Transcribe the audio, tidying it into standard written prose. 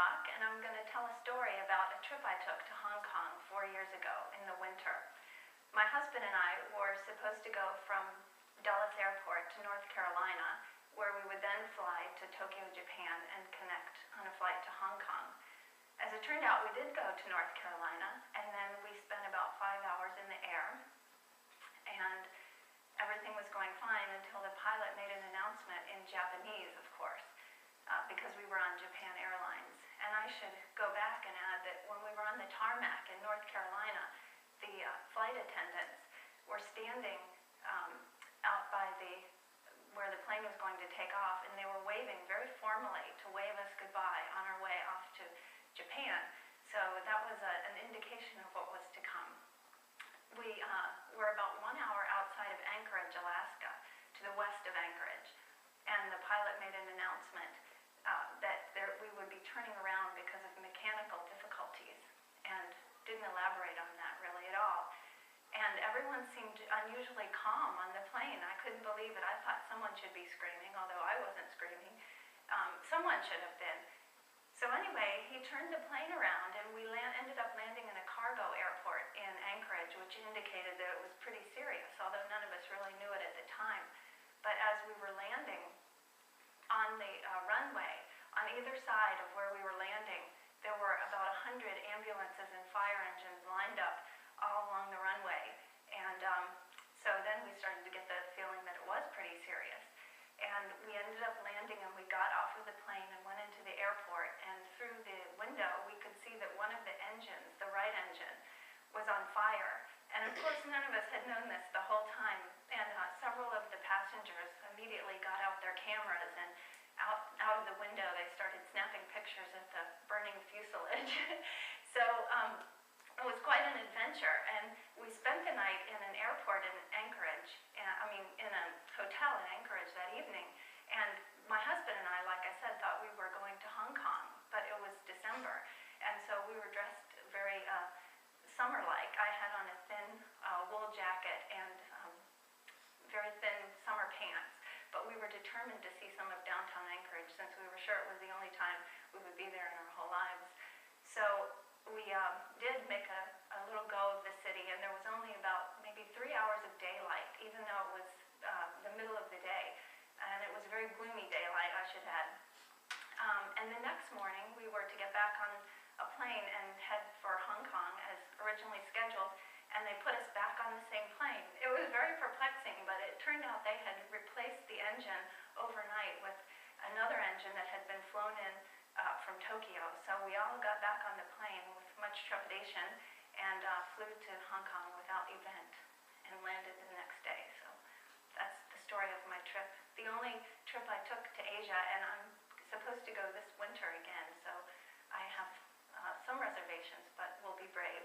Rock, and I'm going to tell a story about a trip I took to Hong Kong 4 years ago in the winter. My husband and I were supposed to go from Dulles Airport to North Carolina, where we would then fly to Tokyo, Japan, and connect on a flight to Hong Kong. As it turned out, we did go to North Carolina, and then we spent about 5 hours in the air, and everything was going fine until the pilot made an announcement in Japanese, of course, because we were on Japan Airlines. And I should go back and add that when we were on the tarmac in North Carolina, the flight attendants were standing out by where the plane was going to take off, and they were waving very formally to wave us goodbye on our way off to Japan. So that was an indication of what was to come. We were about 1 hour outside of Anchorage, Alaska, to the west of Anchorage, and the pilot made an announcement that we would be turning around because of mechanical difficulties, and didn't elaborate on that really at all. And everyone seemed unusually calm on the plane. I couldn't believe it. I thought someone should be screaming, although I wasn't screaming. Someone should have been. So anyway, he turned the plane around, and we ended up landing in a cargo airport in Anchorage, which indicated that it was pretty serious, although none of us really knew it at the time. But as we were landing on the runway, on either side of where we were landing, there were about 100 ambulances and fire engines lined up all along the runway. And so then we started to get the feeling that it was pretty serious. And we ended up landing, and we got off of the plane and went into the airport, and through the window we could see that one of the engines, the right engine, was on fire. And of course none of us had known this the whole time, and several of the passengers immediately got out their cameras, and out of the window they started snapping pictures of the burning fuselage. So it was quite an adventure, and we spent the night in an airport in Anchorage, in a hotel in Anchorage that evening. And my husband and I, like I said, thought we were going to Hong Kong, but it was December, and so we were dressed very summer-like. I had on a thin wool jacket and very thin summer pants, but we were determined to see some of downtown Anchorage, since we were sure it was the only time we would be there in our whole lives. So we did make a little go of the city, and there was only about maybe 3 hours of daylight, even though it was the middle of the day, and it was very gloomy daylight, I should add. And the next morning we were to get back on a plane and head for Hong Kong as originally scheduled, and they put us back on the same plane. It was very perplexing, but it turned out they had replaced the engine overnight with another engine that had been flown in from Tokyo. So we all got back on the plane with much trepidation and flew to Hong Kong without event and landed the next day. So that's the story of my trip. The only trip I took to Asia, and I'm supposed to go this winter again, so I have some reservations, but we'll be brave.